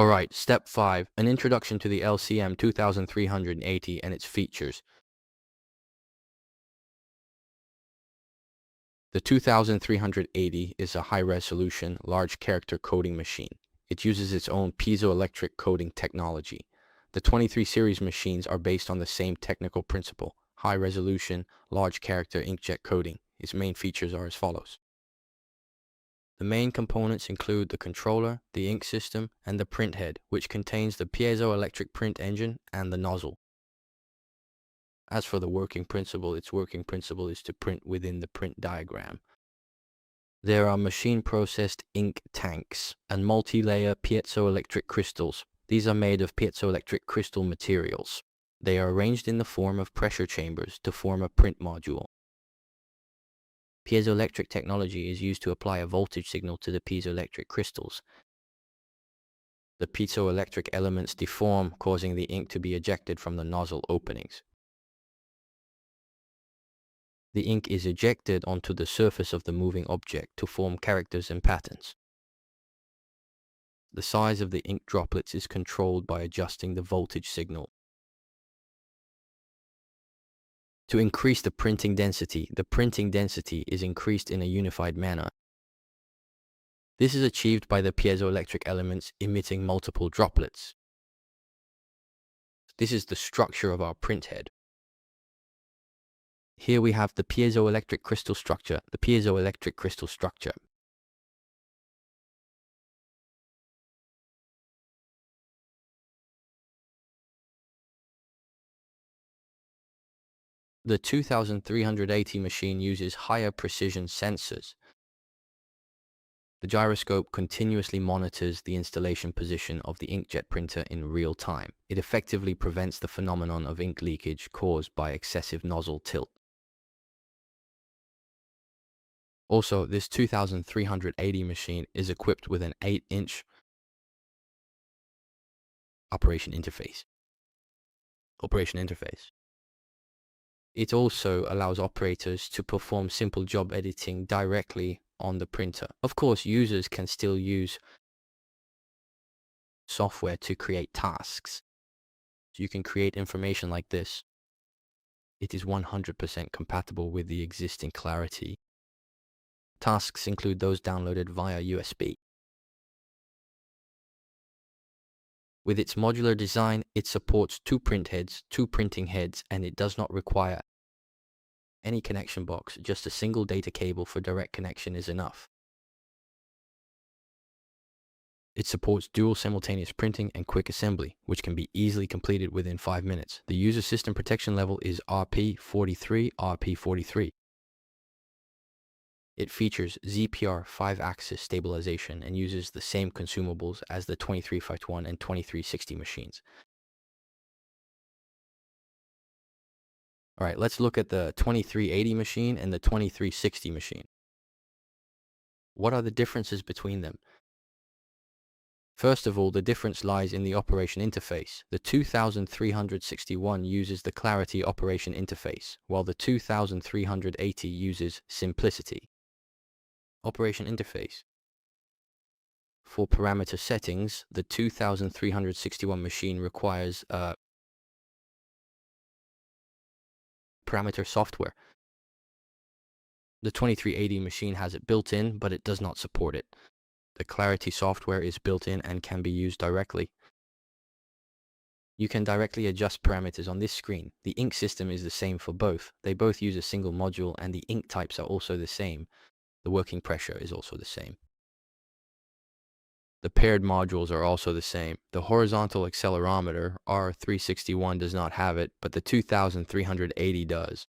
Alright, step 5, an introduction to the LCM 2380 and its features. The 2380 is a high-resolution, large-character coding machine. It uses its own piezoelectric coding technology. The 23 series machines are based on the same technical principle, high-resolution, large-character inkjet coding. Its main features are as follows. The main components include the controller, the ink system, and the print head, which contains the piezoelectric print engine and the nozzle. As for the working principle, its working principle is to print within the print diagram. There are machine-processed ink tanks and multi-layer piezoelectric crystals. These are made of piezoelectric crystal materials. They are arranged in the form of pressure chambers to form a print module. Piezoelectric technology is used to apply a voltage signal to the piezoelectric crystals. The piezoelectric elements deform, causing the ink to be ejected from the nozzle openings. The ink is ejected onto the surface of the moving object to form characters and patterns. The size of the ink droplets is controlled by adjusting the voltage signal. To increase the printing density is increased in a unified manner. This is achieved by the piezoelectric elements emitting multiple droplets. This is the structure of our print head. Here we have the piezoelectric crystal structure, The 2380 machine uses higher precision sensors. The gyroscope continuously monitors the installation position of the inkjet printer in real time. It effectively prevents the phenomenon of ink leakage caused by excessive nozzle tilt. Also, this 2380 machine is equipped with an 8-inch operation interface. It also allows operators to perform simple job editing directly on the printer. Of course, users can still use software to create tasks. So you can create information like this. It is 100% compatible with the existing Clarity. Tasks include those downloaded via USB. With its modular design, it supports 2 print heads, 2 printing heads, and it does not require any connection box. Just a single data cable for direct connection is enough. It supports dual simultaneous printing and quick assembly, which can be easily completed within 5 minutes. The user system protection level is RP43. It features ZPR 5-axis stabilization and uses the same consumables as the 2351 and 2360 machines. Alright, let's look at the 2380 machine and the 2360 machine. What are the differences between them? First of all, the difference lies in the operation interface. The 2361 uses the Clarity operation interface, while the 2380 uses Simplicity. Operation interface. For parameter settings, the 2361 machine requires parameter software. The 2380 machine has it built in, but it does not support it. The Clarity software is built in and can be used directly. You can directly adjust parameters on this screen. The ink system is the same for both. They both use a single module and the ink types are also the same. The working pressure is also the same. The paired modules are also the same. The horizontal accelerometer, R361, does not have it, but the 2380 does.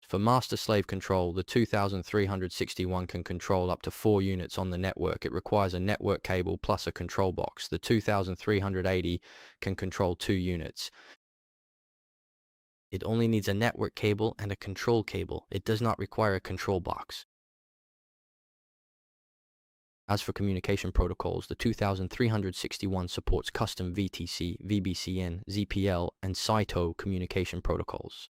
For master-slave control, the 2361 can control up to 4 units on the network. It requires a network cable plus a control box. The 2380 can control 2 units. It only needs a network cable and a control cable. It does not require a control box. As for communication protocols, the 2361 supports custom VTC, VBCN, ZPL, and SITO communication protocols.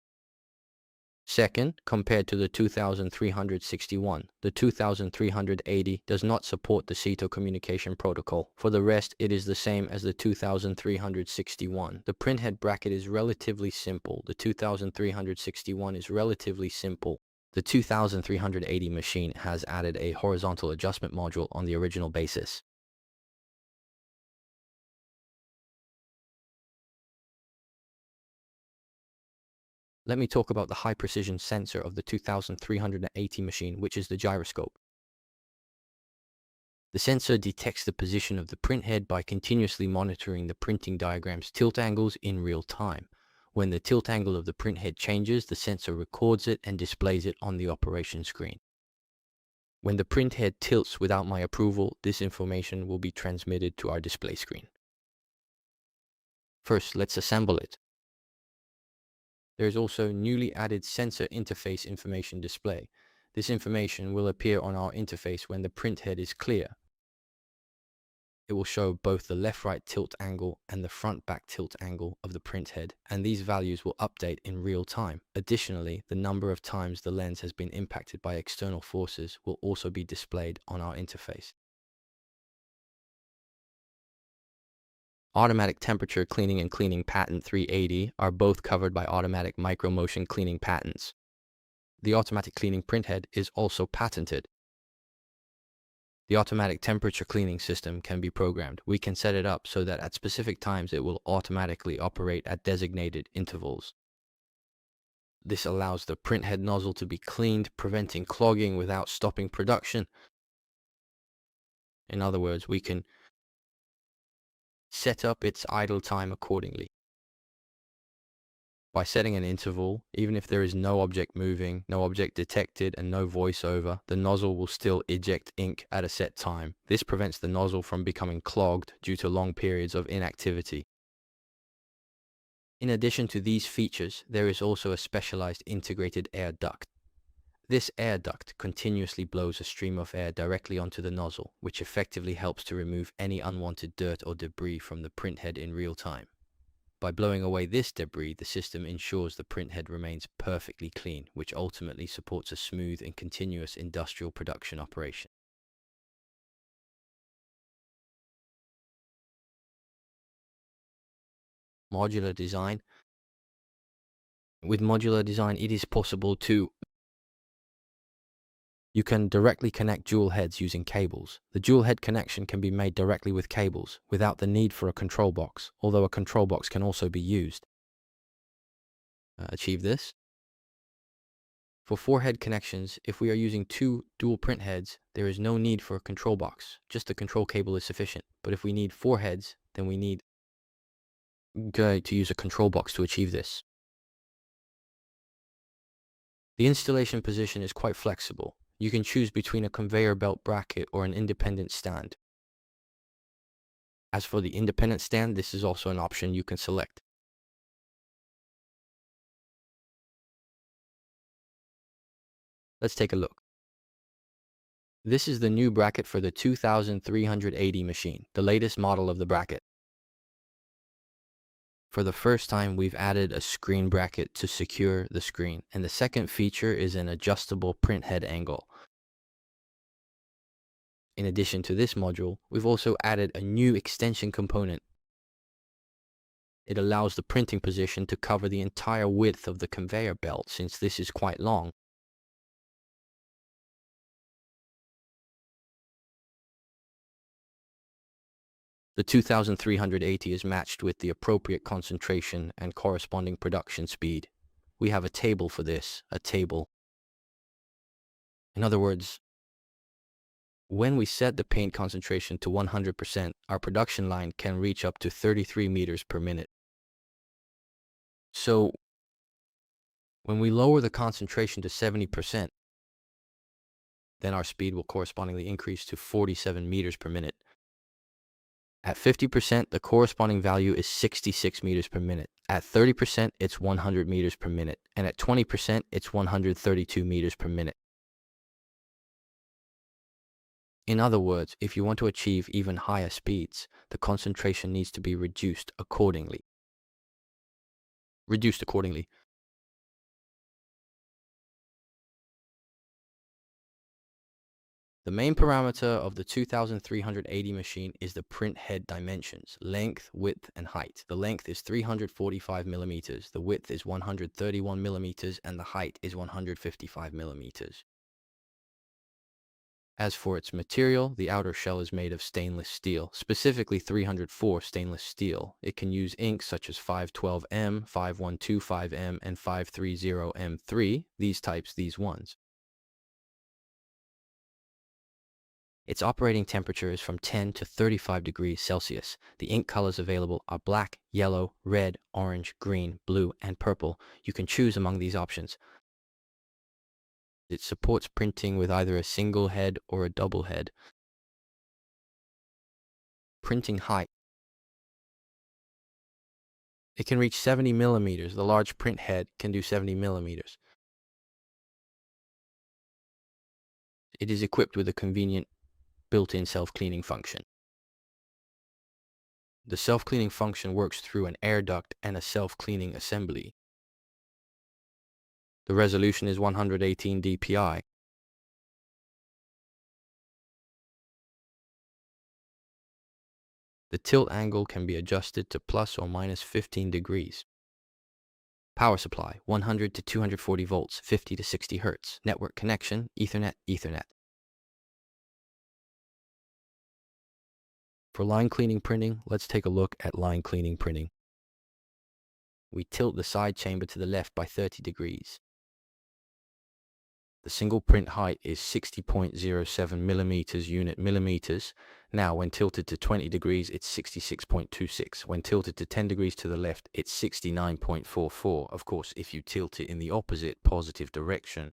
Second, compared to the 2361, the 2380 does not support the CETO communication protocol. For the rest, it is the same as the 2361. The printhead bracket is relatively simple. The 2361 is relatively simple. The 2380 machine has added a horizontal adjustment module on the original basis. Let me talk about the high-precision sensor of the 2380 machine, which is the gyroscope. The sensor detects the position of the printhead by continuously monitoring the printing diagram's tilt angles in real time. When the tilt angle of the printhead changes, the sensor records it and displays it on the operation screen. When the printhead tilts without my approval, this information will be transmitted to our display screen. First, let's assemble it. There is also newly added sensor interface information display. This information will appear on our interface when the printhead is clear. It will show both the left-right tilt angle and the front-back tilt angle of the printhead, and these values will update in real time. Additionally, the number of times the lens has been impacted by external forces will also be displayed on our interface. Automatic temperature cleaning and cleaning patent 380 are both covered by automatic micro-motion cleaning patents. The automatic cleaning printhead is also patented. The automatic temperature cleaning system can be programmed. We can set it up so that at specific times it will automatically operate at designated intervals. This allows the printhead nozzle to be cleaned, preventing clogging without stopping production. In other words, we can set up its idle time accordingly. By setting an interval, even if there is no object moving, no object detected, and no voiceover, the nozzle will still eject ink at a set time. This prevents the nozzle from becoming clogged due to long periods of inactivity. In addition to these features, there is also a specialized integrated air duct. This air duct continuously blows a stream of air directly onto the nozzle, which effectively helps to remove any unwanted dirt or debris from the printhead in real time. By blowing away this debris, the system ensures the printhead remains perfectly clean, which ultimately supports a smooth and continuous industrial production operation. Modular design. With modular design, it is possible to You can directly connect dual heads using cables. The dual head connection can be made directly with cables, without the need for a control box, although a control box can also be used. Achieve this. For 4-head connections, if we are using 2 dual print heads, there is no need for a control box. Just the control cable is sufficient. But if we need 4 heads, then we need to use a control box to achieve this. The installation position is quite flexible. You can choose between a conveyor belt bracket or an independent stand. As for the independent stand, this is also an option you can select. Let's take a look. This is the new bracket for the 2380 machine, the latest model of the bracket. For the first time, we've added a screen bracket to secure the screen, and the second feature is an adjustable print head angle. In addition to this module, we've also added a new extension component. It allows the printing position to cover the entire width of the conveyor belt, since this is quite long. The 2380 is matched with the appropriate concentration and corresponding production speed. We have a table for this, a table. In other words, when we set the paint concentration to 100%, our production line can reach up to 33 meters per minute. So, when we lower the concentration to 70%, then our speed will correspondingly increase to 47 meters per minute. At 50%, the corresponding value is 66 meters per minute. At 30%, it's 100 meters per minute. And at 20%, it's 132 meters per minute. In other words, if you want to achieve even higher speeds, the concentration needs to be reduced accordingly. The main parameter of the 2380 machine is the print head dimensions, length, width, and height. The length is 345 millimeters, the width is 131 millimeters, and the height is 155 millimeters. As for its material, the outer shell is made of stainless steel, specifically 304 stainless steel. It can use inks such as 512M, 5125M, and 530M3, these ones. Its operating temperature is from 10 to 35 degrees Celsius. The ink colors available are black, yellow, red, orange, green, blue, and purple. You can choose among these options. It supports printing with either a single head or a double head. Printing height. It can reach 70 millimeters. The large print head can do 70 millimeters. It is equipped with a convenient built-in self-cleaning function. The self-cleaning function works through an air duct and a self-cleaning assembly. The resolution is 118 dpi. The tilt angle can be adjusted to plus or minus 15 degrees. Power supply, 100 to 240 volts, 50 to 60 hertz. Network connection, Ethernet, Ethernet. For line cleaning printing, let's take a look at line cleaning printing. We tilt the side chamber to the left by 30 degrees. The single print height is 60.07 millimeters unit millimeters. Now, when tilted to 20 degrees, it's 66.26. When tilted to 10 degrees to the left, it's 69.44. Of course, if you tilt it in the opposite positive direction.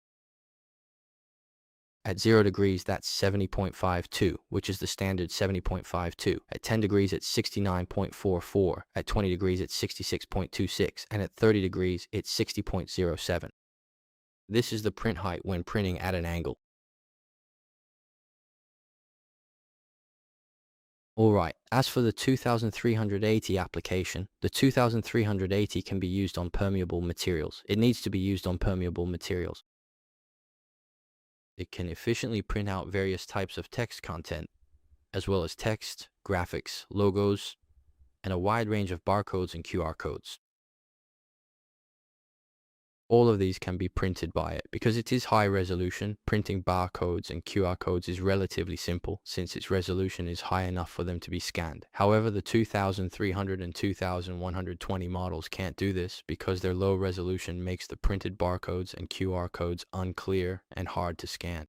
At 0 degrees, that's 70.52, which is the standard 70.52. At 10 degrees, it's 69.44. At 20 degrees, it's 66.26. And at 30 degrees, it's 60.07. This is the print height when printing at an angle. Alright, as for the 2380 application, the 2380 can be used on permeable materials. It needs to be used on permeable materials. It can efficiently print out various types of text content, as well as text, graphics, logos, and a wide range of barcodes and QR codes. All of these can be printed by it. Because it is high resolution, printing barcodes and QR codes is relatively simple since its resolution is high enough for them to be scanned. However, the 2300 and 2120 models can't do this because their low resolution makes the printed barcodes and QR codes unclear and hard to scan.